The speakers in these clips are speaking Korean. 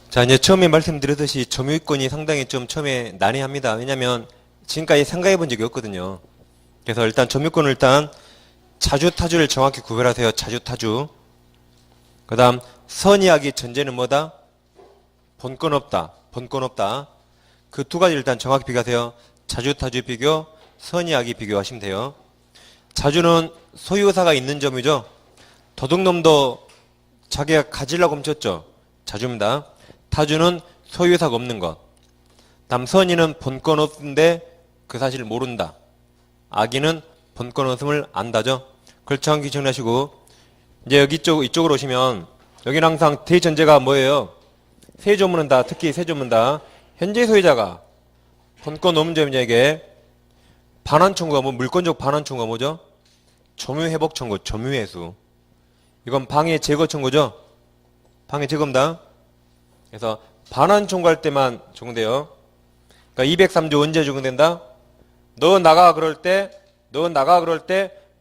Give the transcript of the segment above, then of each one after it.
자, 이제 처음에 말씀드렸듯이 점유권이 상당히 좀 처음에 난해합니다. 왜냐면 지금까지 생각해 본 적이 없거든요. 그래서 일단 점유권을 일단 자주타주를 정확히 구별하세요. 자주타주. 그 다음 선이하기 전제는 뭐다? 본권 없다. 본권 없다. 그 두 가지 일단 정확히 비교하세요. 자주타주 비교, 선이하기 비교하시면 돼요. 자주는 소유사가 있는 점이죠. 도둑놈도 자기가 가지려고 훔쳤죠. 자주입니다. 타주는 소유사가 없는 것. 다음 선의는 본권 없는데 그 사실을 모른다. 악의는 본권 없음을 안다죠. 그걸 정확히 정리하시고 이제 여기 이쪽으로 오시면 여기는 항상 대전제가 뭐예요? 세 조문은 다 특히 세 조문 다 현재 소유자가 본권 없는 점자에게 반환 청구가 뭐 물권적 반환 청구가 뭐죠? 점유회복 청구, 점유회수. 이건 방해 제거 청구죠. 방해 제거입니다. 그래서 반환 청구할 때만 적용돼요. 그러니까 203조 언제 적용된다? 너 나가 그럴 때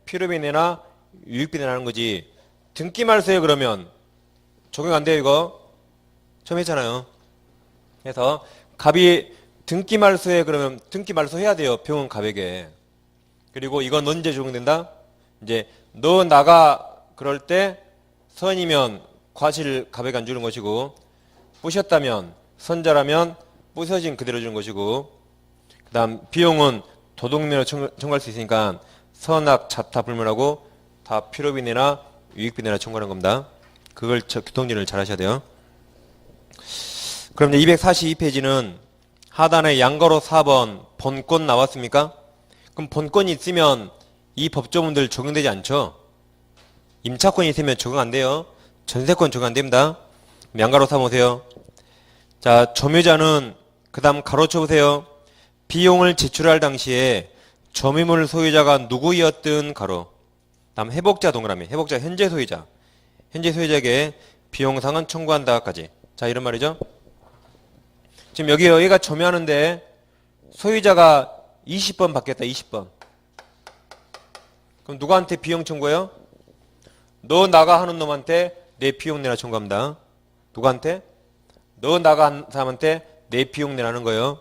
필요비 내나 유익비 내라는 거지. 등기 말소에 그러면 적용 안 돼요, 이거. 처음 했잖아요. 그래서 갑이 등기 말소에 그러면 등기 말소 해야 돼요. 병원 갑에게. 그리고 이건 언제 적용된다? 이제 너 나가 그럴 때 선이면 과실 갑에게 안 주는 것이고 부셨다면 선자라면 부서진 그대로 주는 것이고 그 다음 비용은 도둑면허 청구할 수 있으니까 선악 자타 불문하고 다 필요비 내나 유익비 내나 청구하는 겁니다. 그걸 교통정리를 잘 하셔야 돼요. 그럼 이제 242페이지는 하단에 양가로 4번 본권 나왔습니까? 그럼 본권이 있으면 이 법조문들 적용되지 않죠? 임차권이 있으면 적용 안 돼요. 전세권 적용 안 됩니다. 양가로 4번 오세요. 자, 점유자는 그 다음 가로쳐 보세요. 비용을 제출할 당시에 점유물 소유자가 누구였든 가로. 다음 회복자 동그라미. 회복자 현재 소유자. 현재 소유자에게 비용상은 청구한다까지. 자, 이런 말이죠. 지금 여기가 점유하는데 소유자가 20번 받겠다. 20번. 그럼 누구한테 비용 청구해요? 너 나가 하는 놈한테 내 비용 내라 청구합니다. 누구한테? 너 나가 한 사람한테 내 비용 내라는 거예요.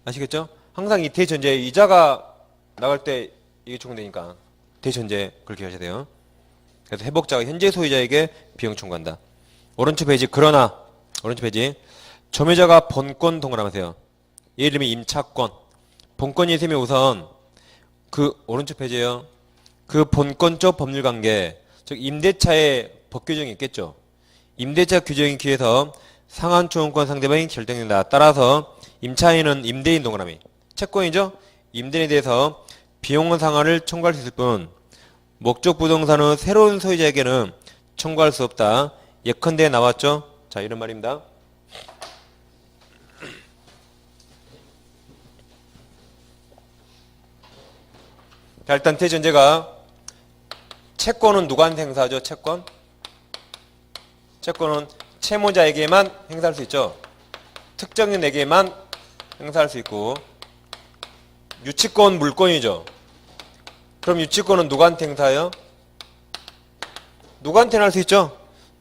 아시겠죠? 항상 이 대전제 이자가 나갈 때 이게 적용되니까 대전제 그렇게 하셔야 돼요. 그래서 회복자가 현재 소유자에게 비용 청구한다. 오른쪽 페이지 그러나 오른쪽 페이지 점유자가 본권 동그라미세요. 예를 들면 임차권 본권이 있으면 우선 그 오른쪽 페이지에요. 그 본권적 법률관계 즉 임대차의 법규정이 있겠죠. 임대차 규정에 기해서 상한초용권 상대방이 결정된다. 따라서 임차인은 임대인 동그라미 채권이죠. 임대인에 대해서 비용 상한을 청구할 수 있을 뿐 목적 부동산은 새로운 소유자에게는 청구할 수 없다. 예컨대 나왔죠. 자, 이런 말입니다. 자, 일단 대전제가 채권은 누구한테 행사하죠? 채권은 채무자에게만 행사할 수 있죠. 특정인에게만 행사할 수 있고 유치권 물권이죠. 그럼 유치권은 누구한테 행사해요? 누구한테나 할 수 있죠.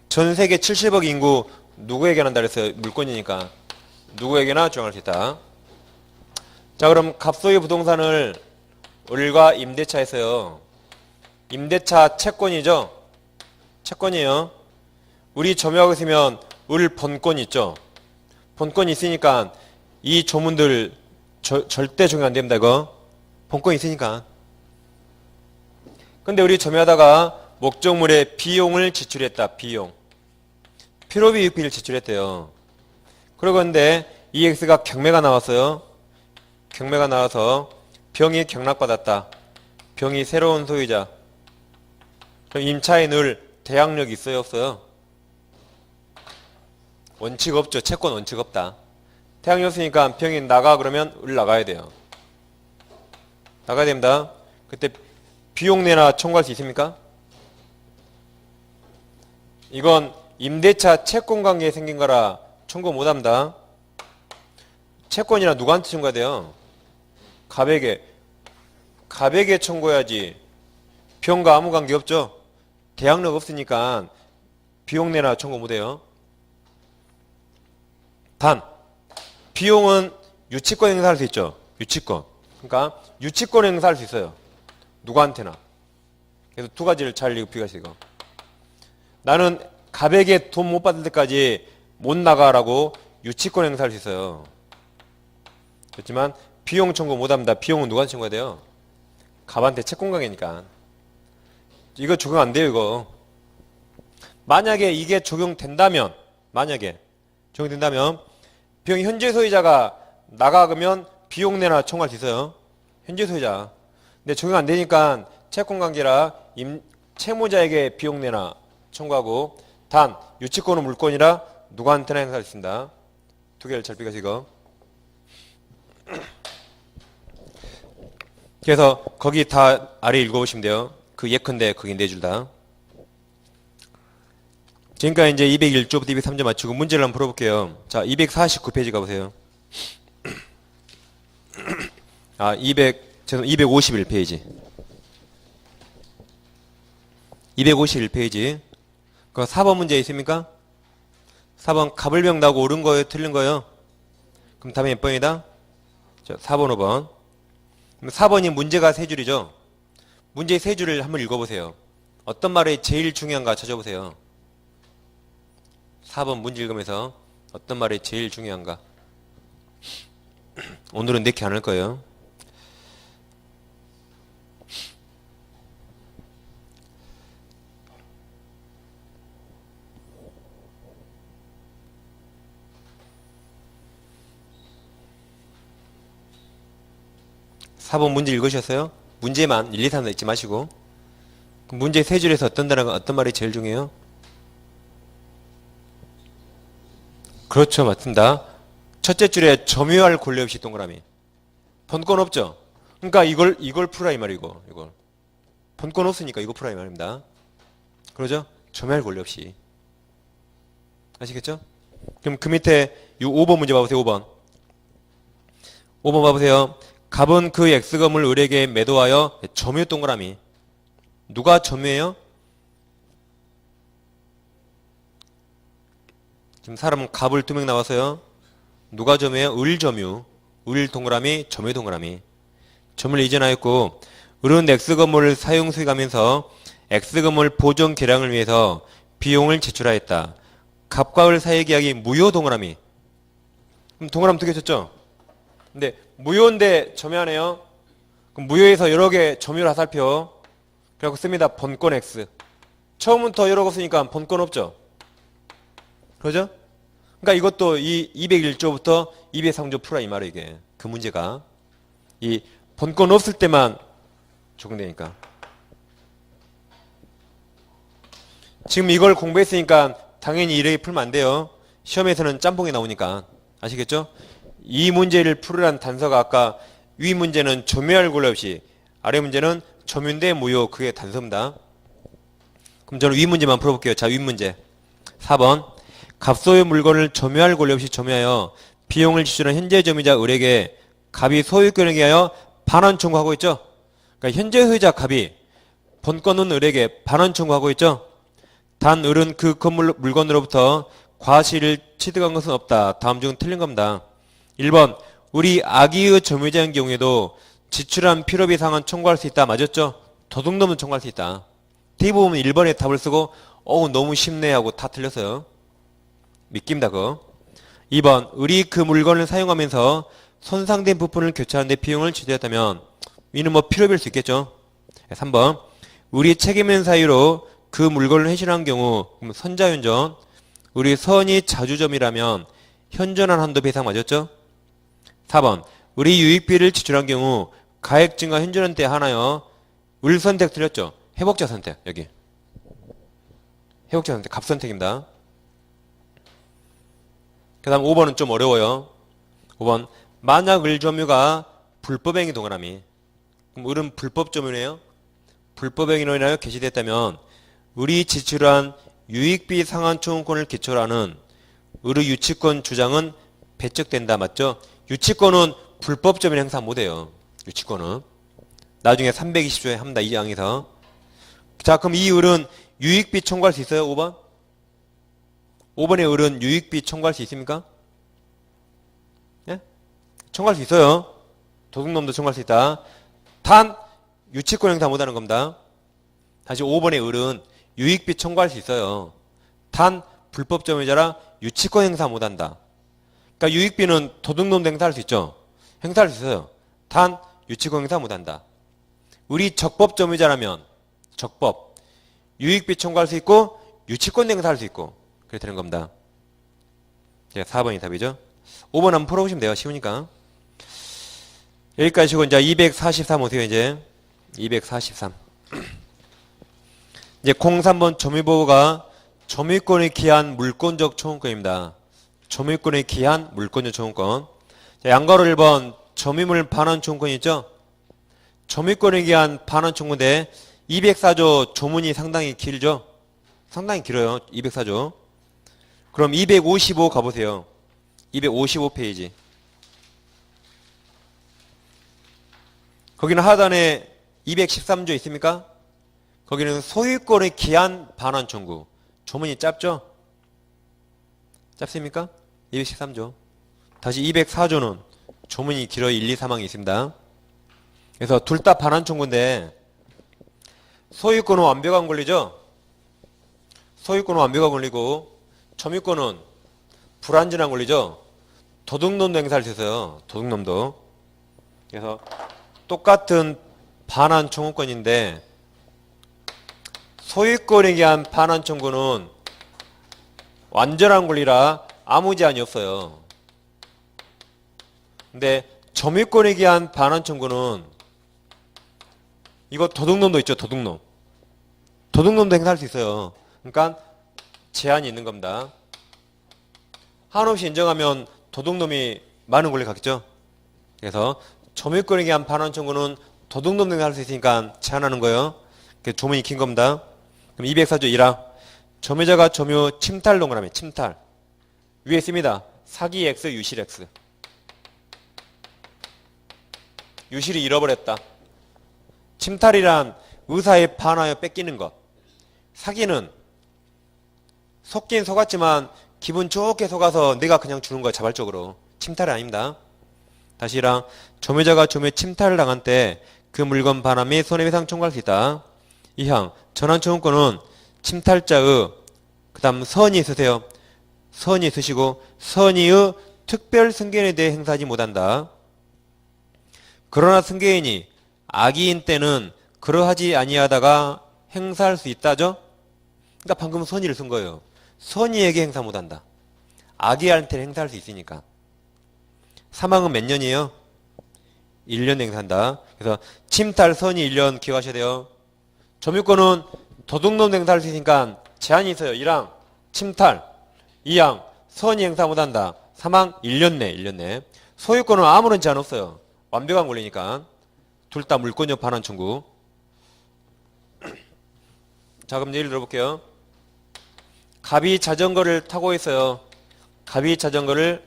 전 세계 70억 인구 누구에게나 한다 그랬어요. 물권이니까 누구에게나 적용할 수 있다. 자, 그럼 갑소유 부동산을 을과 임대차에서요. 임대차 채권이죠. 채권이에요. 우리 점유하고 있으면 을 본권 있죠. 본권이 있으니까 이 조문들 절대 적용 안 됩니다. 이거 본권이 있으니까. 근데 우리 점유하다가 목적물에 비용을 지출했다. 비용. 필요비 유익비를 지출했대요. 그러고 근데 EX가 경매가 나왔어요. 경매가 나와서 병이 경락받았다. 병이 새로운 소유자. 그럼 임차인 을 대항력이 있어요? 없어요? 원칙 없죠. 채권 원칙 없다. 대항력 없으니까 병이 나가 그러면 을 나가야 돼요. 나가야 됩니다. 그때 비용 내나 청구할 수 있습니까? 이건 임대차 채권 관계에 생긴 거라 청구 못합니다. 채권이라 누구한테 청구해야 돼요? 갑에게 청구해야지. 병과 아무 관계 없죠. 대항력 없으니까 비용 내나 청구 못해요. 단 비용은 유치권 행사할 수 있죠. 유치권. 그러니까 유치권 행사할 수 있어요. 누구한테나. 그래서 두 가지를 잘 비교하시고. 나는 갑에게 돈 못 받을 때까지 못 나가라고 유치권 행사할 수 있어요. 그렇지만 비용 청구 못 합니다. 비용은 누구한테 청구해야 돼요? 갑한테 채권강이니까. 이거 적용 안 돼요, 이거. 만약에 이게 적용된다면, 비용 현재 소유자가 나가면 비용 내나 청구할 수 있어요. 현재 소유자. 근데 적용 안 되니까 채권관계라 채무자에게 비용 내나 청구하고, 단 유치권은 물권이라 누구한테나 행사할 수 있습니다. 두 개를 잘 비교하시고. 그래서 거기 다 아래 읽어보시면 돼요. 그 예컨대 거기 네 줄 다. 지금까지 이제 201조부터 203조 맞추고 문제를 한번 풀어볼게요. 자, 249페이지 가보세요. 251페이지. 251페이지. 그 4번 문제 있습니까? 4번 갑을병 나고 옳은 거예요? 틀린 거예요? 그럼 답이 몇 번이다? 자, 4번, 5번. 그럼 4번이 문제가 세 줄이죠? 문제 세 줄을 한번 읽어보세요. 어떤 말이 제일 중요한가 찾아보세요. 4번 문제 읽으면서 어떤 말이 제일 중요한가. 오늘은 내게 안 할 거예요. (4번) 문제 읽으셨어요? 문제만 1, 2, 3 읽지 마시고. 문제 세 줄에서 어떤 단어가 어떤 말이 제일 중요해요? 그렇죠, 맞습니다. 첫째 줄에 점유할 권리 없이 동그라미. 번권 없죠? 그러니까 이걸 풀라 이 말이고, 이걸. 번권 없으니까 이거 풀라 이 말입니다. 그러죠? 점유할 권리 없이. 아시겠죠? 그럼 그 밑에 5번 문제 봐보세요, 5번. 5번 봐보세요. 갑은 그 X금을 을에게 매도하여 점유 동그라미. 누가 점유해요? 지금 사람은 갑을 2명 나와서요. 누가 점유해요? 을 점유. 을 동그라미, 점유 동그라미. 점유를 이전하였고, 을은 X금을 사용 수익하면서 X금을 보존 개량을 위해서 비용을 제출하였다. 갑과 을 사이의 계약이 무효 동그라미. 그럼 동그라미 2개 쳤죠? 근데 무효인데 점유하네요. 그럼 무효에서 여러 개 점유를 하살표. 그래갖고 씁니다. 번권 X. 처음부터 여러 거 쓰니까 번권 없죠? 그러죠? 그러니까 이것도 이 201조부터 203조 풀어 이 말이에요, 이게. 그 문제가. 이 번권 없을 때만 적용되니까. 지금 이걸 공부했으니까 당연히 이렇게 풀면 안 돼요. 시험에서는 짬뽕이 나오니까. 아시겠죠? 이 문제를 풀으란 단서가 아까 위 문제는 점유할 권리 없이, 아래 문제는 점유인데 무효. 그게 단서입니다. 그럼 저는 위 문제만 풀어볼게요. 자, 위 문제. 4번. 갑소유 물건을 점유할 권리 없이 점유하여 비용을 지출한 현재 점유자 을에게 갑이 소유권에 의하여 반환 청구하고 있죠. 그러니까 현재 소유자 갑이 번권은 을에게 반환 청구하고 있죠. 단 을은 그 건물 물건으로부터 과실을 취득한 것은 없다. 다음 중 틀린 겁니다. 1번 우리 악의의 점유자인 경우에도 지출한 필요비 상환 청구할 수 있다. 맞았죠? 도둑놈은 청구할 수 있다. 대부분 1번에 답을 쓰고 너무 쉽네 하고 다 틀렸어요. 믿깁니다 그거. 2번 을이 그 물건을 사용하면서 손상된 부품을 교체하는 데 비용을 지출했다면 이는 뭐 필요비일 수 있겠죠. 3번 을이 책임있는 사유로 그 물건을 회신한 경우 선자현전, 을이 선이 자주점이라면 현전한 한도 배상 맞았죠. 4번 을이 유익비를 지출한 경우 가액 증가 현전한 때 하나요. 을 선택 틀렸죠. 회복자 선택. 여기 회복자 선택 갑 선택입니다. 그 다음 5번은 좀 어려워요. 5번 만약 을 점유가 불법행위 동그라미. 그럼 을은 불법 점유네요. 불법행위로 인하여 개시됐다면 을이 지출한 유익비 상환 청구권을 기초로 하는 을의 유치권 주장은 배척된다. 맞죠? 유치권은 불법 점유를 행사 못해요. 유치권은 나중에 320조에 합니다. 이 항에서. 자, 그럼 이 을은 유익비 청구할 수 있어요? 5번? 5번의 을은 유익비 청구할 수 있습니까? 청구할 수 있어요. 도둑놈도 청구할 수 있다. 단 유치권 행사 못하는 겁니다. 다시 5번의 을은 유익비 청구할 수 있어요. 단 불법 점유자라 유치권 행사 못한다. 그러니까 유익비는 도둑놈도 행사할 수 있죠. 행사할 수 있어요. 단 유치권 행사 못한다. 우리 적법 점유자라면 적법 유익비 청구할 수 있고 유치권 행사할 수 있고 그렇게 되는 겁니다. 4번이 답이죠. 5번 한번 풀어보시면 돼요. 쉬우니까. 여기까지 시고 이제 243 오세요. 이제 243. 이제 03번 점유보호가 점유권에 기한 물권적 청구권입니다. 점유권에 기한 물권적 청구권. 양가로 1번 점유물 반환 청구권 있죠? 점유권에 기한 반환 청구인데 204조 조문이 상당히 길죠? 상당히 길어요. 204조. 그럼 255 가보세요. 255페이지. 거기는 하단에 213조 있습니까? 거기는 소유권의 기한 반환 청구. 조문이 짧죠? 짧습니까? 213조. 다시 204조는 조문이 길어요. 1, 2, 3항이 있습니다. 그래서 둘 다 반환 청구인데 소유권은 완벽한 권리죠? 소유권은 완벽한 권리고 점유권은 불완전한 권리죠? 도둑놈도 행사할 수 있어요. 도둑놈도. 그래서 똑같은 반환 청구권인데 소유권에 의한 반환 청구는 완전한 권리라 아무 제한이 없어요. 근데 점유권에 의한 반환 청구는 이거 도둑놈도 있죠. 도둑놈. 도둑놈도 행사할 수 있어요. 그러니까 제한이 있는 겁니다. 한없이 인정하면 도둑놈이 많은 권리 갖겠죠. 그래서 점유권에 의한 반환 청구는 도둑놈도 행사할 수 있으니까 제한하는 거예요. 조문이 긴 겁니다. 그럼 204조 1항 점유자가 점유 침탈 동그라미 침탈 위에 있습니다. 사기 X 유실 X 유실이 잃어버렸다. 침탈이란 의사에 반하여 뺏기는 것. 사기는 속긴 속았지만 기분 좋게 속아서 내가 그냥 주는 거야. 자발적으로. 침탈이 아닙니다. 다시 1항 점유자가 점유 침탈을 당한 때 그 물건 반환 및 손해배상 청구할 수 있다. 2항 전환 청구권은 침탈자의 그 다음 선이 있으세요. 선이 있으시고 선의의 특별 승계인에 대해 행사하지 못한다. 그러나 승계인이 악의인 때는 그러하지 아니하다가 행사할 수 있다죠. 그러니까 방금 선의를 쓴 거예요. 선의에게 행사 못한다. 악의한테 행사할 수 있으니까. 사망은 몇 년이에요? 1년 행사한다. 그래서 침탈 선의 1년 기억하셔야 돼요. 점유권은 도둑놈 행사할 수 있으니까 제한이 있어요. 1항 침탈 2항 선의 행사 못한다. 3항 1년 내 1년 내. 소유권은 아무런 제한 없어요. 완벽한 권리니까. 둘 다 물권적 반환 청구. 자 그럼 예를 들어볼게요. 갑이 자전거를 타고 있어요. 갑이 자전거를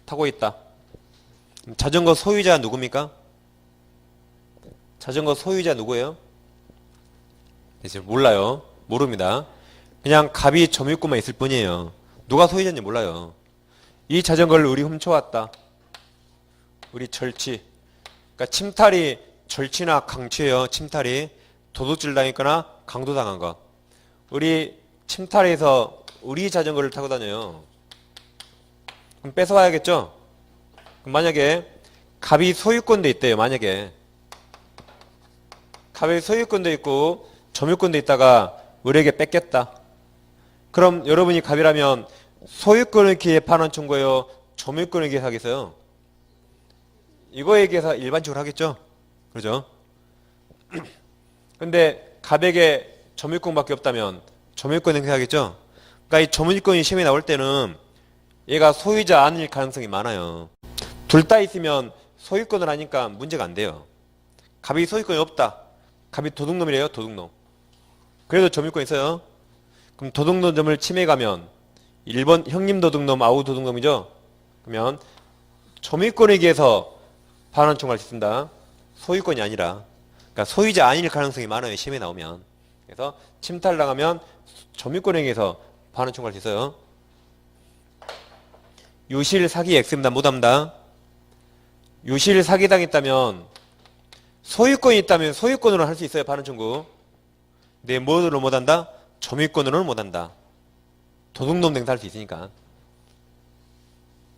타고 있다. 자전거 소유자 누굽니까? 자전거 소유자 누구예요? 몰라요. 모릅니다. 그냥 갑이 점유권만 있을 뿐이에요. 누가 소유자인지 몰라요. 이 자전거를 우리 훔쳐왔다. 우리 절취. 그러니까 침탈이 절취나 강취예요. 침탈이 도둑질 당했거나 강도당한 것. 우리 침탈해서 우리 자전거를 타고 다녀요. 그럼 뺏어와야겠죠? 그럼 만약에 갑이 소유권도 있대요. 만약에 갑이 소유권도 있고 점유권도 있다가 우리에게 뺏겼다. 그럼 여러분이 갑이라면 소유권을 기해 반환 청구해요? 점유권을 기해 하겠어요? 이거에 대해서 일반적으로 하겠죠? 그러죠? 근데 갑에게 점유권밖에 없다면 점유권 행사하겠죠? 그러니까 이 점유권이 시험에 나올 때는 얘가 소유자 아닐 가능성이 많아요. 둘 다 있으면 소유권을 하니까 문제가 안 돼요. 갑이 소유권이 없다. 갑이 도둑놈이래요. 도둑놈. 그래도 점유권 있어요. 그럼 도둑놈을 침해가면 1번 형님 도둑놈 아우 도둑놈이죠. 그러면 점유권에 의해서 반환 청구할 수 있습니다. 소유권이 아니라. 그러니까 소유자 아닐 가능성이 많아요. 시험에 나오면. 그래서 침탈당하면 점유권에 의해서 반환 청구할 수 있어요. 유실 사기 X입니다. 못합니다. 유실 사기당했다면 소유권이 있다면 소유권으로 할 수 있어요. 반환 청구. 근데 뭐로 못한다? 점유권으로는 못한다. 도둑놈 행사할 수 있으니까.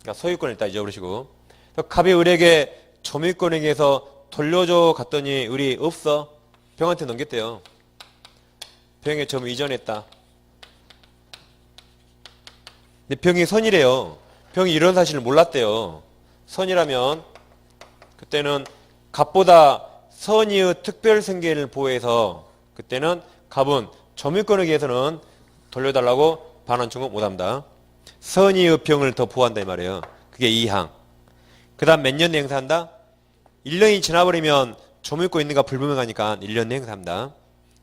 그러니까 소유권을 일단 잊어버리시고. 갑이 을에게 점유권에 의해서 돌려줘 갔더니 을이 없어. 병한테 넘겼대요. 병에 점유 이전했다. 근데 병이 선이래요. 병이 이런 사실을 몰랐대요. 선이라면 그때는 갑보다 선의의 특별승계를 보호해서 그때는 갑은 점유권에 의해서는 돌려달라고 반환 청구 못합니다. 선의의 병을 더 보호한다 이 말이에요. 그게 2항. 그 다음 몇 년 행사한다? 1년이 지나버리면 점유권 있는가 불분명하니까 1년 행사합니다.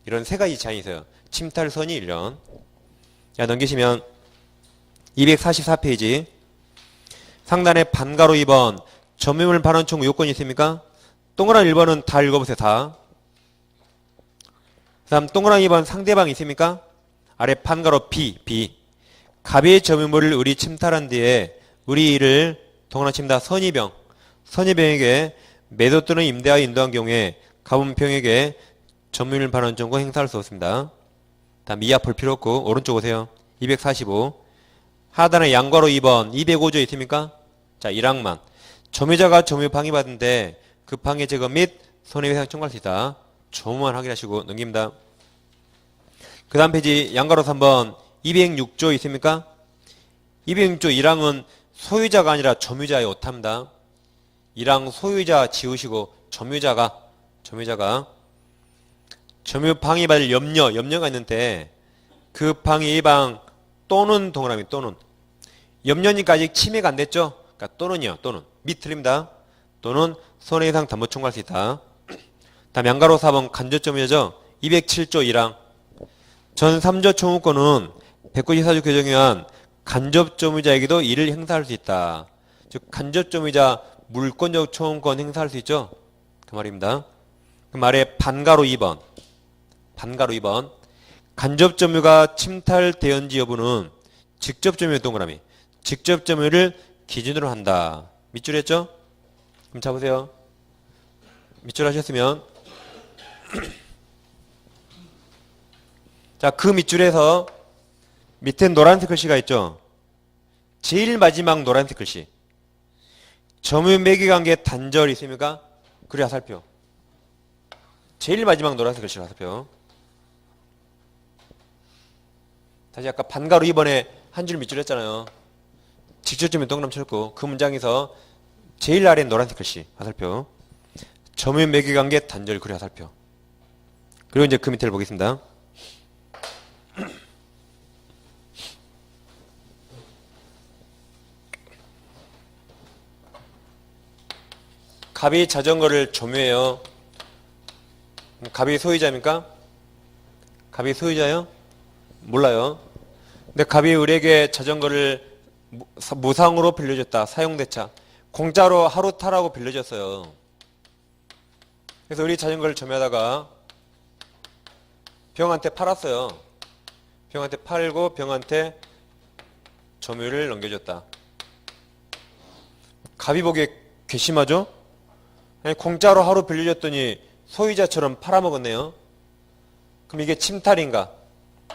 이런 세 가지 제한이 있어요. 침탈 선이 1년. 야, 넘기시면 244페이지. 상단에 반가로 2번 점유물 반환 청구 요건이 있습니까? 동그라미 1번은 다 읽어보세요. 다. 그 다음 동그라미 2번 상대방 있습니까? 아래 반가로 B. 갑의 점유물을 을이 침탈한 뒤에 을이 이를 동그라미 칩니다. 선의병에게 매도 또는 임대하여 인도한 경우에 갑은 병에게 점유물 반환 청구 행사할 수 없습니다. 다음 이하 볼 필요 없고 오른쪽 오세요. 245. 하단에 양괄호 2번 205조 있습니까? 자 1항만 점유자가 점유 방해받은데 그 방해 제거 및 손해배상 청구할 수 있다. 조문만 확인하시고 넘깁니다. 그 다음 페이지 양괄호 3번 206조 있습니까? 206조 1항은 소유자가 아니라 점유자의 오타입니다. 1항 소유자 지우시고 점유자가 점유 방해받을 염려가 있는데 그 방해 예방 또는 동그라미 또는 염려니까 아직 침해가 안 됐죠? 그러니까 또는이요. 또는 밑 틀립니다. 또는 손해배상 담보 청구할 수 있다. 다음 양가로 4번 간접점유죠. 207조 1항 전 3조 청구권은 194조 규정에 의한 간접점유자에게도 이를 행사할 수 있다. 즉 간접점유자 물권적 청구권 행사할 수 있죠. 그 말입니다. 그 말에 반가로 2번 간접점유가 침탈되었는지 여부는 직접점유 동그라미 직접점유를 기준으로 한다. 밑줄 했죠? 그럼 잡으세요. 밑줄 하셨으면 자, 그 밑줄에서 밑에 노란색 글씨가 있죠? 제일 마지막 노란색 글씨 점유 매개관계 단절 있습니까? 그래 화살표 제일 마지막 노란색 글씨 화살표 다시 아까 반가로 이번에 한 줄 밑줄 했잖아요. 직접점유 동그라미 쳤고 그 문장에서 제일 아래 노란색 글씨 화살표 점유 매개관계 단절 그래 화살표 그리고 이제 그 밑에를 보겠습니다. 갑이 자전거를 점유해요. 갑이 소유자입니까? 갑이 소유자요? 몰라요. 근데 갑이 을에게 자전거를 무상으로 빌려줬다. 사용대차. 공짜로 하루 타라고 빌려줬어요. 그래서 을이 자전거를 점유하다가 병한테 팔았어요. 병한테 팔고 병한테 점유를 넘겨줬다. 갑이 보기에 괘씸하죠? 아니, 공짜로 하루 빌려줬더니 소유자처럼 팔아먹었네요. 그럼 이게 침탈인가?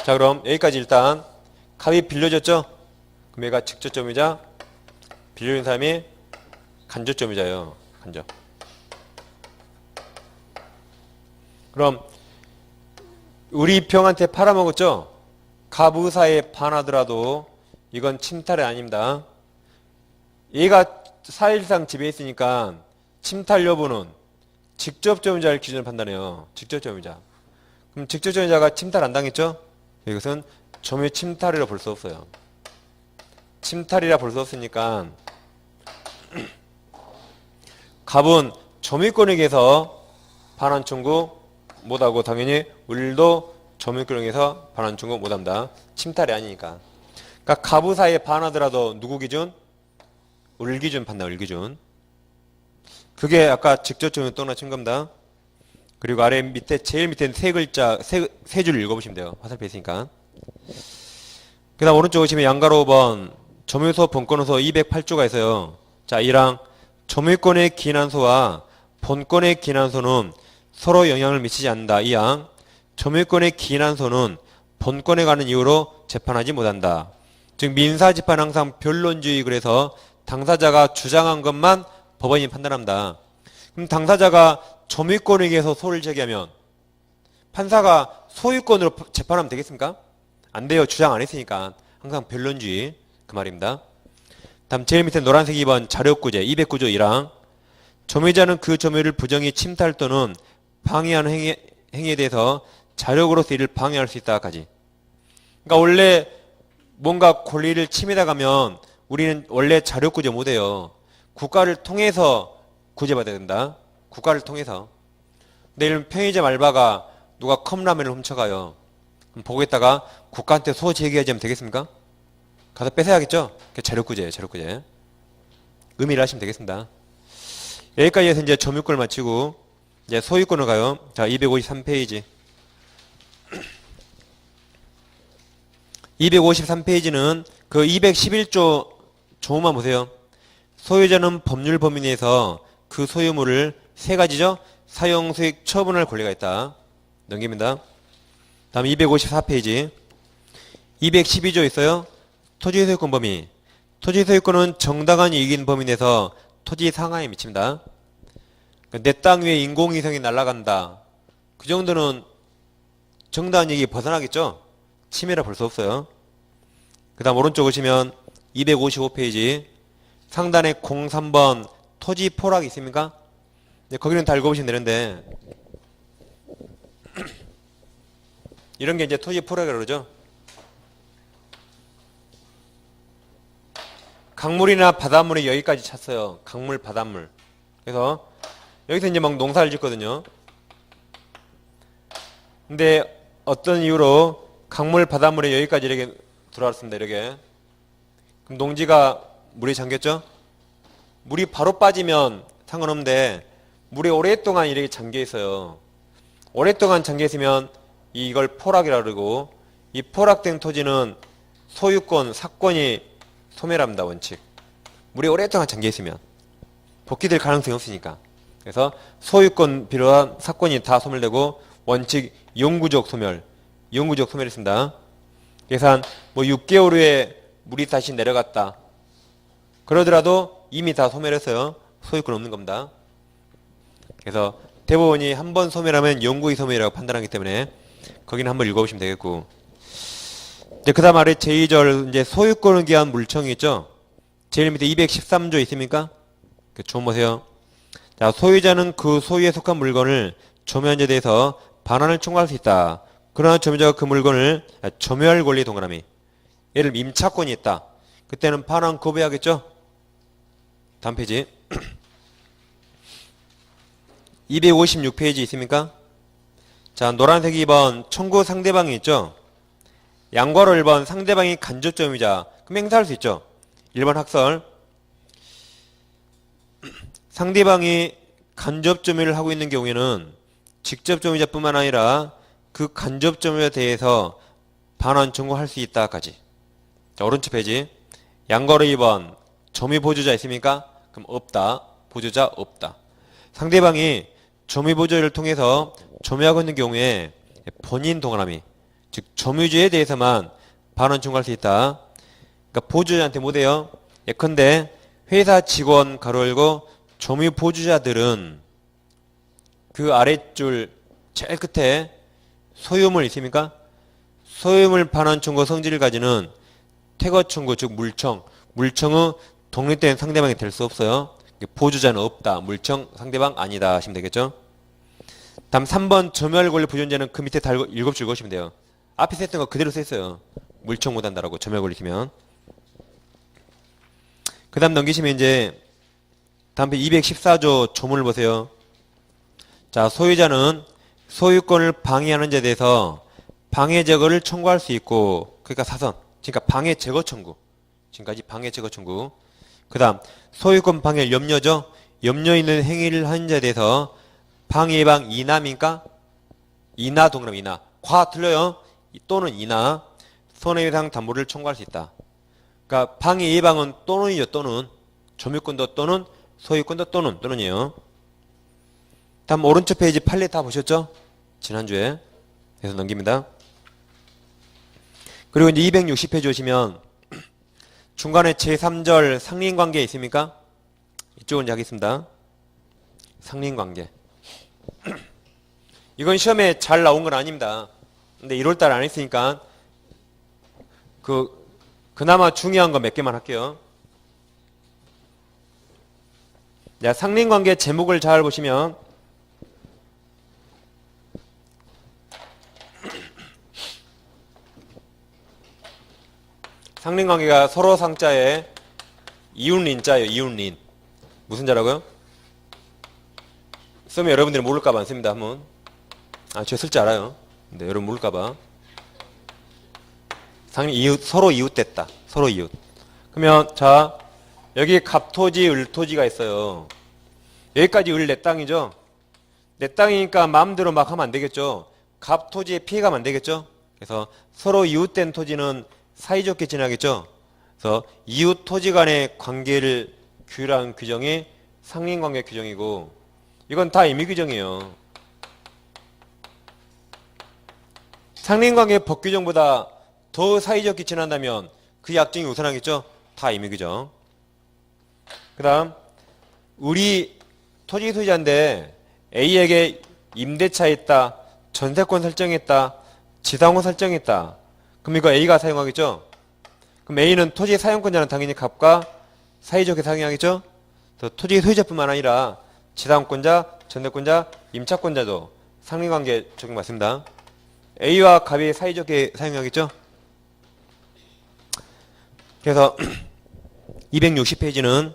자, 그럼 여기까지 일단 갑이 빌려줬죠? 그럼 얘가 직접점유자, 빌려준 사람이 간접점유자예요. 간접. 그럼 우리 병한테 팔아먹었죠? 갑의사에 반하더라도 이건 침탈이 아닙니다. 얘가 사실상 지배했으니까 침탈 여부는 직접점유자를 기준으로 판단해요. 직접점유자. 그럼 직접점유자가 침탈 안 당했죠? 이것은 점유 침탈이라 볼 수 없어요. 침탈이라 볼 수 없으니까 갑은 점유권에 의해서 반환 청구 못하고 당연히 을도 점유권에 의해서 반환 청구 못합니다. 침탈이 아니니까. 그러니까 갑의사에 반하더라도 누구 기준? 을 기준 판다. 을 기준. 그게 아까 직접점유 또 하나 친 겁니다. 그리고 아래 밑에 제일 밑에 세 글자 세 줄 읽어보시면 돼요. 화살표 있으니까. 그 다음 오른쪽 오시면 양가로 5번 점유소 본권호소 208조가 있어요. 자 1항 점유권의 기인한소와 본권의 기인한소는 서로 영향을 미치지 않는다. 이항 점유권의 기인한소는 본권에 관한 이유로 재판하지 못한다. 즉 민사재판은 항상 변론주의, 그래서 당사자가 주장한 것만 법원이 판단합니다. 그럼 당사자가 점유권에 의해서 소를 제기하면 판사가 소유권으로 재판하면 되겠습니까? 안 돼요. 주장 안 했으니까. 항상 변론주의, 그 말입니다. 다음 제일 밑에 노란색 2번 자력구제 209조 1항 점유자는 그 점유를 부정히 침탈 또는 방해하는 행위에 대해서 자력으로서 이를 방해할 수 있다까지. 그러니까 원래 뭔가 권리를 침해다 가면 우리는 원래 자력구제 못해요. 국가를 통해서 구제받아야 된다. 국가를 통해서. 내일 편의점 알바가 누가 컵라면을 훔쳐가요. 그럼 보고 있다가 국가한테 소 제기하자면 되겠습니까? 가서 뺏어야겠죠? 자력구제예요, 자력구제. 의미를 하시면 되겠습니다. 여기까지 해서 이제 점유권을 마치고 이제 소유권을 가요. 자, 253페이지. 253페이지는 그 211조 조문만 보세요. 소유자는 법률 범위 내에서 그 소유물을 세 가지죠. 사용, 수익, 처분할 권리가 있다. 넘깁니다. 다음 254페이지. 212조 있어요. 토지소유권 범위. 토지소유권은 정당한 이익인 범위 내에서 토지 상하에 미칩니다. 내 땅 위에 인공위성이 날아간다. 그 정도는 정당한 이익이 벗어나겠죠? 침해라 볼 수 없어요. 그 다음 오른쪽 오시면 255페이지. 상단에 03번 토지 포락이 있습니까? 네, 거기는 다 읽어보시면 되는데 이런 게 이제 토지 포락이라고 그러죠. 강물이나 바닷물이 여기까지 찼어요. 강물, 바닷물. 그래서 여기서 이제 막 농사를 짓거든요. 근데 어떤 이유로 강물, 바닷물이 여기까지 이렇게 들어왔습니다. 이렇게. 그럼 농지가 물이 잠겼죠? 물이 바로 빠지면 상관없는데 물이 오랫동안 이렇게 잠겨 있어요. 오랫동안 잠겨 있으면 이걸 포락이라고 그러고, 이 포락된 토지는 소유권, 사권이 소멸합니다. 원칙. 물이 오랫동안 잠겨 있으면 복귀될 가능성이 없으니까. 그래서 소유권 비롯한 사건이 다 소멸되고 원칙 영구적 소멸, 영구적 소멸했습니다. 그래서 한 뭐 6개월 후에 물이 다시 내려갔다. 그러더라도 이미 다 소멸했어요. 소유권 없는 겁니다. 그래서 대법원이 한 번 소멸하면 영구의 소멸이라고 판단하기 때문에 거기는 한번 읽어보시면 되겠고. 이제 그 다음 아래 제2절 이제 소유권을 기한 물청이 있죠. 제일 밑에 213조 있습니까? 좀 보세요. 자, 소유자는 그 소유에 속한 물건을 점유한 자에 대해서 반환을 청구할 수 있다. 그러나 점유자가 그 물건을 점유할 권리 동그라미. 예를 들면 임차권이 있다. 그때는 반환 거부해야겠죠? 다음 페이지. 256페이지 있습니까? 자, 노란색 2번 청구 상대방이 있죠? 양괄호 1번 상대방이 간접 점유자. 그럼 행사할 수 있죠? 1번 학설. 상대방이 간접 점유를 하고 있는 경우에는 직접 점유자뿐만 아니라 그 간접 점유자에 대해서 반환 청구할 수 있다까지. 자, 오른쪽 페이지. 양괄호 2번 점유 보조자 있습니까? 그럼 없다. 보조자 없다. 상대방이 점유 보조를 통해서 점유하고 있는 경우에 본인 동그라미, 즉 점유주에 대해서만 반환 청구할 수 있다. 그러니까 보조자한테 못해요. 예컨대 회사 직원 가로 열고 점유 보조자들은 그 아랫줄 제일 끝에 소유물 있습니까? 소유물 반환 청구 성질을 가지는 퇴거 청구, 즉 물청. 물청은 독립된 상대방이 될 수 없어요. 보조자는 없다. 물청 상대방 아니다 하시면 되겠죠? 다음 3번 점유할 권리 부존자는 그 밑에 다 7줄 읽으시면 돼요. 앞에 썼던 거 그대로 써있어요. 물청 못한다라고 점유할 권리 키면. 그 다음 넘기시면 이제 다음 214조 조문을 보세요. 자, 소유자는 소유권을 방해하는 자에 대해서 방해 제거를 청구할 수 있고, 그러니까 사선, 그러니까 방해 제거 청구. 지금까지 방해 제거 청구. 그 다음 소유권 방해 염려죠. 염려 있는 행위를 하는 자에 대해서 방해 예방 이나입니까? 이나 동그라미 이나. 과 틀려요. 또는 이나 손해배상 담보를 청구할 수 있다. 그러니까 방해 예방은 또는이죠. 또는 점유권도 또는 소유권자 또는이에요. 다음 오른쪽 페이지 판례 다 보셨죠? 지난주에. 그래서 넘깁니다. 그리고 이제 260페이지 오시면 중간에 제3절 상린관계 있습니까? 이쪽은 이제 하겠습니다. 상린관계. 이건 시험에 잘 나온 건 아닙니다. 근데 1월달 안 했으니까 그나마 중요한 거 몇 개만 할게요. 자, 상린관계 제목을 잘 보시면 상린관계가 서로 상자에 이웃린자예요. 이웃린. 무슨 자라고요? 쓰면 여러분들이 모를까봐 안 씁니다. 한번. 제가 쓸 줄 알아요. 근데 여러분 모를까봐. 이웃, 서로 이웃됐다. 서로 이웃. 그러면 자, 여기 갑토지, 을토지가 있어요. 여기까지 을 내 땅이죠. 내 땅이니까 마음대로 막 하면 안 되겠죠. 갑토지에 피해가면 안 되겠죠. 그래서 서로 이웃된 토지는 사이좋게 지나겠죠. 그래서 이웃 토지 간의 관계를 규율한 규정이 상린관계 규정이고, 이건 다 임의 규정이에요. 상린관계 법 규정보다 더 사이좋게 지난다면 그 약정이 우선하겠죠. 다 임의 규정. 그 다음 우리 토지 소유자인데 A에게 임대차 있다, 전세권 설정했다, 지상호 설정했다. 그럼 이거 A가 사용하겠죠? 그럼 A는 토지 사용권자는 당연히 갑과 사이좋게 사용하겠죠? 그래서 토지 소유자뿐만 아니라 지상권자, 전세권자, 임차권자도 상린관계 적용받습니다. A와 갑이 사이좋게 사용하겠죠? 그래서 260페이지는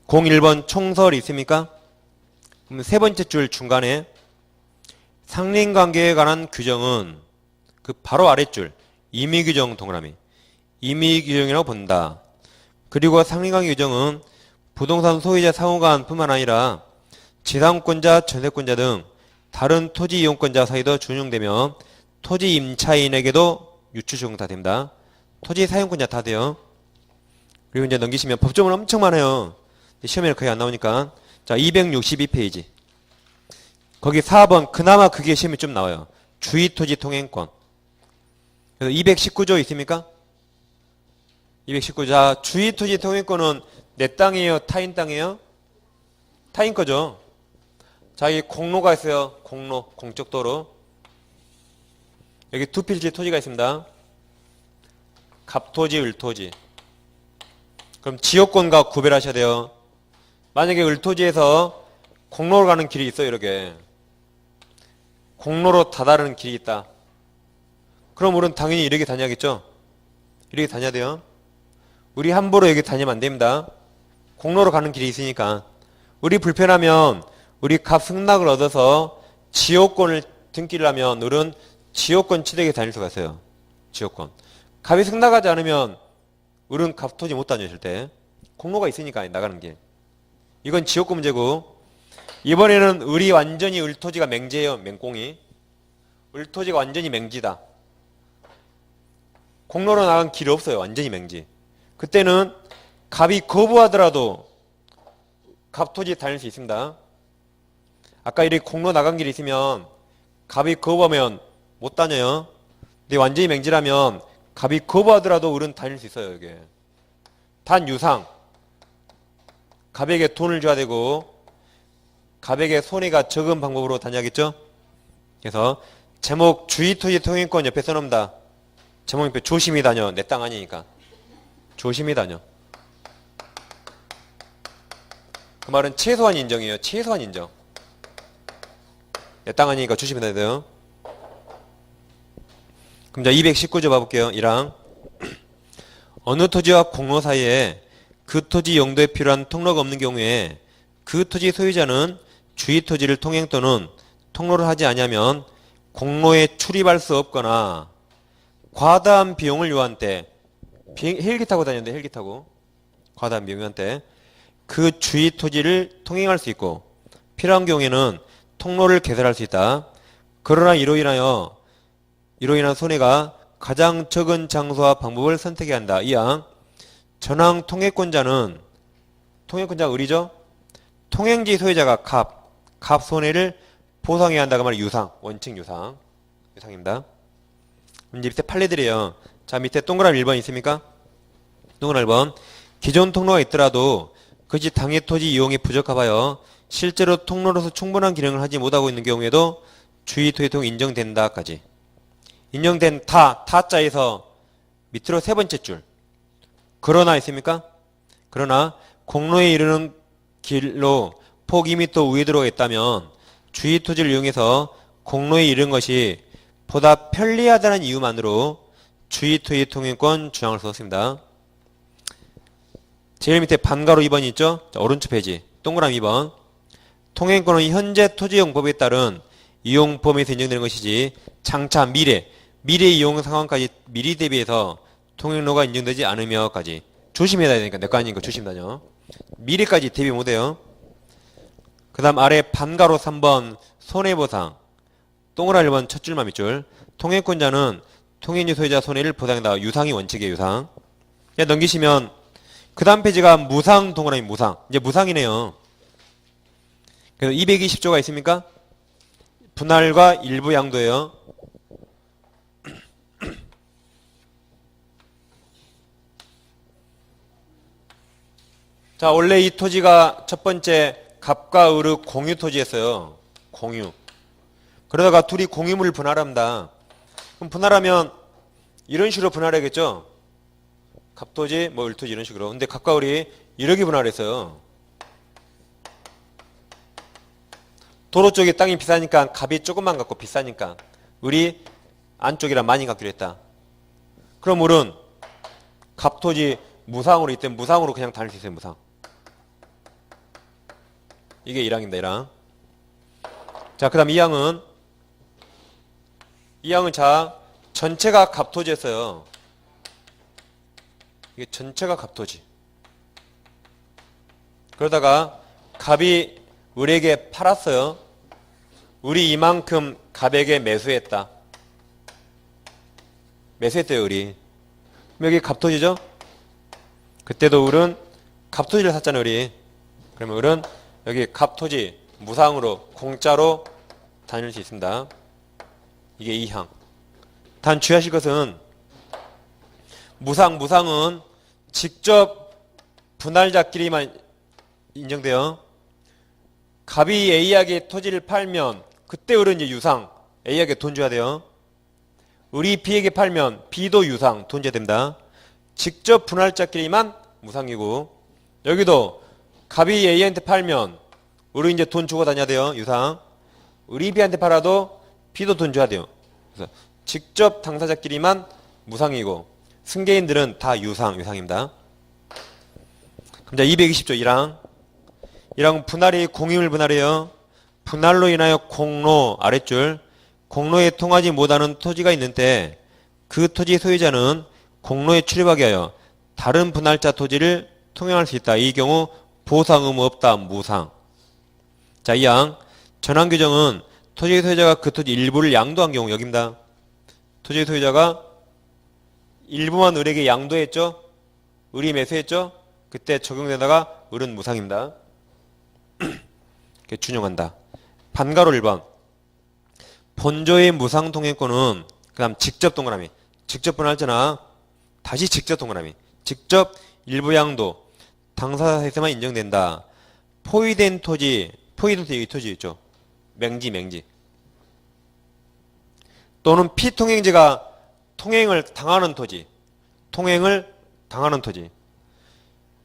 01번 총설이 있습니까? 그럼 세 번째 줄 중간에 상린관계에 관한 규정은 그 바로 아랫줄 임의규정 동그라미 임의규정이라고 본다. 그리고 상린관계 규정은 부동산 소유자 상호간 뿐만 아니라 지상권자, 전세권자 등 다른 토지 이용권자 사이도 준용되며 토지 임차인에게도 유추 적용 다 됩니다. 토지 사용권자 다 돼요. 그리고 이제 넘기시면 법조문 엄청 많아요. 시험에는 거의 안 나오니까. 자, 262페이지. 거기 4번 그나마 그게 시험에 좀 나와요. 주의토지 통행권. 그래서 219조 있습니까? 219조. 자, 주의토지 통행권은 내 땅이에요? 타인 땅이에요? 타인 거죠. 자, 여기 공로가 있어요. 공로, 공적 도로. 여기 두 필지 토지가 있습니다. 갑토지, 을토지. 그럼 지역권과 구별하셔야 돼요. 만약에 을토지에서 공로로 가는 길이 있어요. 이렇게. 공로로 다다르는 길이 있다. 그럼 우리는 당연히 이렇게 다녀야겠죠? 이렇게 다녀야 돼요. 우리 함부로 여기 다니면 안 됩니다. 공로로 가는 길이 있으니까. 우리 불편하면 우리 갑 승낙을 얻어서 지역권을 등기하면 우리는 지역권 취득에 다닐 수가 있어요. 지역권. 갑이 승낙하지 않으면 우리는 갑토지 못 다녀 절대. 공로가 있으니까 나가는 길. 이건 지역권 문제고, 이번에는 을이 완전히 을토지가 맹지예요. 맹꽁이. 을토지가 완전히 맹지다. 공로로 나간 길이 없어요. 완전히 맹지. 그때는 갑이 거부하더라도 갑토지 다닐 수 있습니다. 아까 이렇게 공로 나간 길이 있으면 갑이 거부하면 못 다녀요. 근데 완전히 맹지라면 갑이 거부하더라도 을은 다닐 수 있어요. 이게 단 유상. 갑에게 돈을 줘야 되고 갑에게 손해가 적은 방법으로 다녀야겠죠. 그래서 제목 주의토지 통행권 옆에 써놓습니다. 제목 옆에 조심히 다녀. 내 땅 아니니까 조심히 다녀. 그 말은 최소한 인정이에요. 최소한 인정. 내 땅 아니니까 조심히 다녀야 돼요. 그럼 자 219조 봐볼게요. 1항 어느 토지와 공로 사이에 그 토지 용도에 필요한 통로가 없는 경우에 그 토지 소유자는 주의 토지를 통행 또는 통로를 하지 아니하면 공로에 출입할 수 없거나 과다한 비용을 요한 때 헬기 타고 다녔는데 헬기 타고 과다한 비용을 요한 때 그 주의 토지를 통행할 수 있고 필요한 경우에는 통로를 개설할 수 있다. 그러나 이로 인한 손해가 가장 적은 장소와 방법을 선택해야 한다. 이항 전항 통행권자는 통행권자가 을이죠. 통행지 소유자가 갑 손해를 보상해야 한다고 말이 유상, 원칙 유상입니다. 이제 밑에 판례들이에요. 자, 밑에 동그라미 1번 있습니까? 동그라미 1번. 기존 통로가 있더라도 그것이 당해 토지 이용이 부적합하여 실제로 통로로서 충분한 기능을 하지 못하고 있는 경우에도 주의 토지 통행 인정된다까지. 인정된 타자에서 밑으로 세 번째 줄. 그러나 있습니까? 그러나 공로에 이르는 길로 폭 2m 우에 들어가 있다면 주의 토지를 이용해서 공로에 이른 것이 보다 편리하다는 이유만으로 주의 토지 통행권 주장을 썼습니다. 제일 밑에 반가로 2번이 있죠? 자, 오른쪽 페이지 동그라미 2번. 통행권은 현재 토지용법에 따른 이용범위에서 인정되는 것이지 장차 미래 이용 상황까지 미리 대비해서 통행로가 인정되지 않으며까지. 조심해야 되니까 내 거 아닌 거 조심하죠. 미래까지 대비 못해요. 그 다음 아래 반가로 3번 손해보상. 동그라미 1번 첫 줄만 밑줄. 통행권자는 통행지 소유자 손해를 보상한다. 유상이 원칙이에요. 유상. 넘기시면 그 다음 페이지가 무상 동그라미 무상. 이제 무상이네요. 그래서 220조가 있습니까? 분할과 일부 양도예요. 자, 원래 이 토지가 첫 번째 갑과 을의 공유 토지였어요. 공유. 그러다가 둘이 공유물을 분할합니다. 그럼 분할하면 이런 식으로 분할하겠죠? 갑토지, 을토지 이런 식으로. 근데 갑과 을이 이렇게 분할했어요. 도로 쪽에 땅이 비싸니까 갑이 조금만 갖고 비싸니까 을이 안쪽이라 많이 갖기로 했다. 그럼 을은 갑토지 무상으로 있든 무상으로 그냥 다닐 수 있어요. 무상. 이게 1항입니다. 1항. 자, 그 다음 2항은 자 전체가 갑토지였어요. 이게 전체가 갑토지. 그러다가 갑이 을에게 팔았어요. 을이 이만큼 갑에게 매수했다. 매수했대요. 을이. 그럼 여기 갑토지죠? 그때도 을은 갑토지를 샀잖아요. 을이. 그러면 을은 여기 갑토지 무상으로 공짜로 다닐 수 있습니다. 이게 2항. 단 주의하실 것은 무상은 직접 분할자끼리만 인정돼요. 갑이 A에게 토지를 팔면 그때 을은 이제 유상, A에게 돈 줘야 돼요. 을이 B에게 팔면 B도 유상, 돈 줘야 됩니다. 직접 분할자끼리만 무상이고, 여기도 갑이 A한테 팔면 을이 이제 돈 주고 다녀야 돼요. 유상. 을이 B한테 팔아도 B도 돈 줘야 돼요. 그래서 직접 당사자끼리만 무상이고 승계인들은 다 유상입니다. 그럼 자 220조 1항 분할이 공유물 분할이에요. 분할로 인하여 공로 아랫줄 공로에 통하지 못하는 토지가 있는 때 그 토지 소유자는 공로에 출입하게 하여 다른 분할자 토지를 통행할 수 있다. 이 경우 보상 의무 없다. 무상. 자 2항 전환 규정은 토지 소유자가 그 토지 일부를 양도한 경우 여기입니다. 토지 소유자가 일부만 을에게 양도했죠. 을이 매수했죠. 그때 적용되다가 을은 무상입니다. 이렇게 준용한다. 반가로 1번 본조의 무상 통행권은 그 다음 직접 동그라미 직접 분할자나 다시 직접 동그라미 직접 일부 양도 당사자에서만 인정된다. 포위된 토지 이 토지 있죠. 맹지 또는 피통행제가 통행을 당하는 토지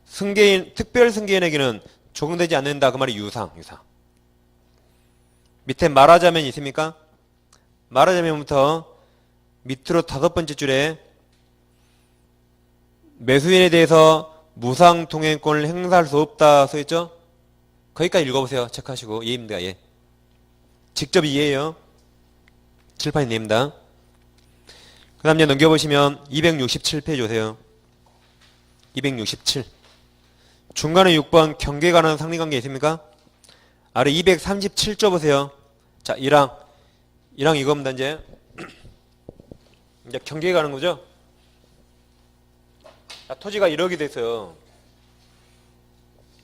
승계인 특별 승계인에게는 적용되지 않는다. 그 말이 유상. 밑에 말하자면 있습니까? 말하자면부터 밑으로 5번째 줄에 매수인에 대해서 무상 통행권을 행사할 수 없다 써있죠? 거기까지 읽어보세요. 체크하시고. 예입니다. 예. 직접 이해예요. 칠판이 내입니다. 그 다음 이제 넘겨보시면 267페이지 오세요. 267. 중간에 6번 경계에 관한 상리관계 있습니까? 아래 237조 보세요. 자, 1항 이겁니다. 이제 경계에 가는 거죠. 자, 토지가 1억이 됐어요.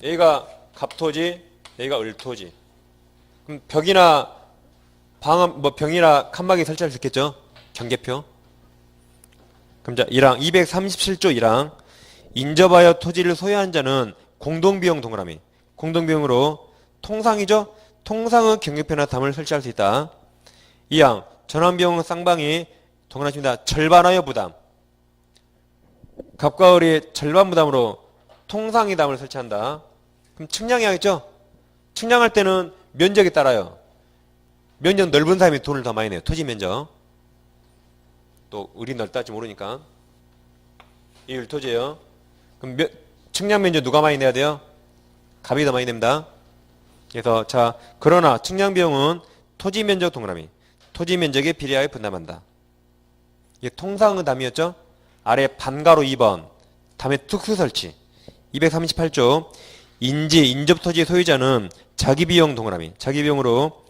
여기가 갑토지, 여기가 을토지. 그럼 벽이나 벽이나 칸막이 설치할 수 있겠죠? 경계표. 그럼 자, 1항 237조 1항 인접하여 토지를 소유한 자는 공동비용 동그라미. 공동비용으로 통상이죠? 통상은 경계표나 담을 설치할 수 있다. 2항 전환비용 쌍방이 동그라미입니다. 절반하여 부담. 갑과 을이 절반 부담으로 통상이 담을 설치한다. 그럼 측량이 하겠죠? 측량할 때는 면적에 따라요. 면적 넓은 사람이 돈을 더 많이 내요. 토지 면적. 또 을이 넓다 할지 모르니까. 이 을토지예요. 그럼 측량 면적 누가 많이 내야 돼요? 갑이 더 많이 냅니다. 그래서 자, 그러나 측량 비용은 토지 면적 동그라미. 토지 면적에 비례하여 분담한다. 이게 통상은 담이었죠? 아래 반가로 2번. 담의 특수 설치. 238조. 인접토지 소유자는 자기비용 동그라미. 자기비용으로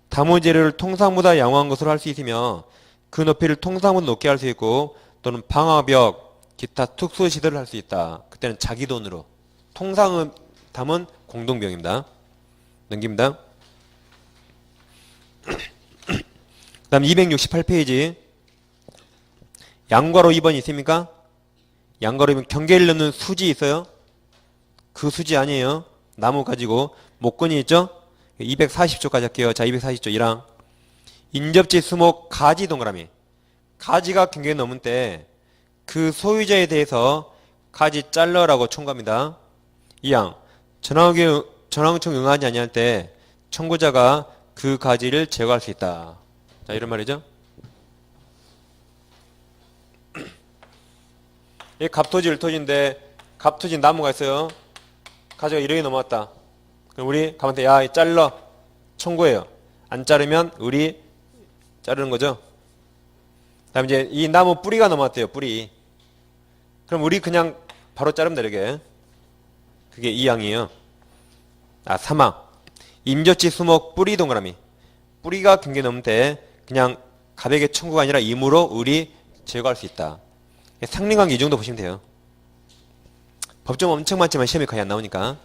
다무재료를 통상보다 양호한 것으로 할 수 있으며 그 높이를 통상보다 높게 할 수 있고 또는 방화벽, 기타 특수 시설을 할 수 있다. 그때는 자기 돈으로. 통상은 담은 공동비용입니다. 넘깁니다. 그 다음 268페이지. 양괄호 2번 있습니까? 양괄호 2번 경계를 넣는 수지 있어요? 그 수지 아니에요. 나무 가지고 목건이 있죠? 240조까지 할게요. 자, 240조 1항. 인접지 수목 가지 동그라미. 가지가 경계에 넘은 때 그 소유자에 대해서 가지 잘라라고 청구합니다. 2항. 전환청 응하지 아니할 때 청구자가 그 가지를 제거할 수 있다. 자, 이런 말이죠. 이 갑토지, 을토지인데 갑토지 나무가 있어요. 가지가 1억이 넘어왔다. 그럼 우리 가만히 야, 잘라. 청구해요. 안 자르면 을이 자르는 거죠. 다음 이제 이 나무 뿌리가 넘어왔대요. 뿌리. 그럼 우리 그냥 바로 자르면 되게. 그게 2항이에요. 3항. 인접지 수목 뿌리 동그라미. 뿌리가 경계 넘을 때 그냥 갑에게 청구가 아니라 임으로 을이 제거할 수 있다. 상린관계 이 정도 보시면 돼요. 법정 엄청 많지만 시험에 거의 안 나오니까.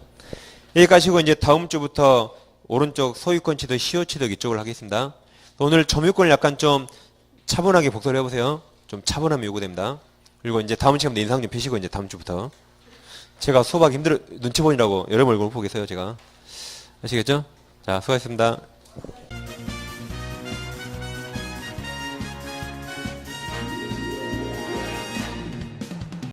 여기까지 하고 이제 다음 주부터 오른쪽 소유권 취득, 시효 취득 이쪽을 하겠습니다. 오늘 점유권을 약간 좀 차분하게 복습을 해보세요. 좀 차분함이 요구됩니다. 그리고 이제 다음 시간에 인상 좀 펴시고 이제 다음 주부터. 제가 수업하기 눈치 보느라고 여러분 얼굴 못 보겠어요, 제가. 아시겠죠? 자, 수고하셨습니다.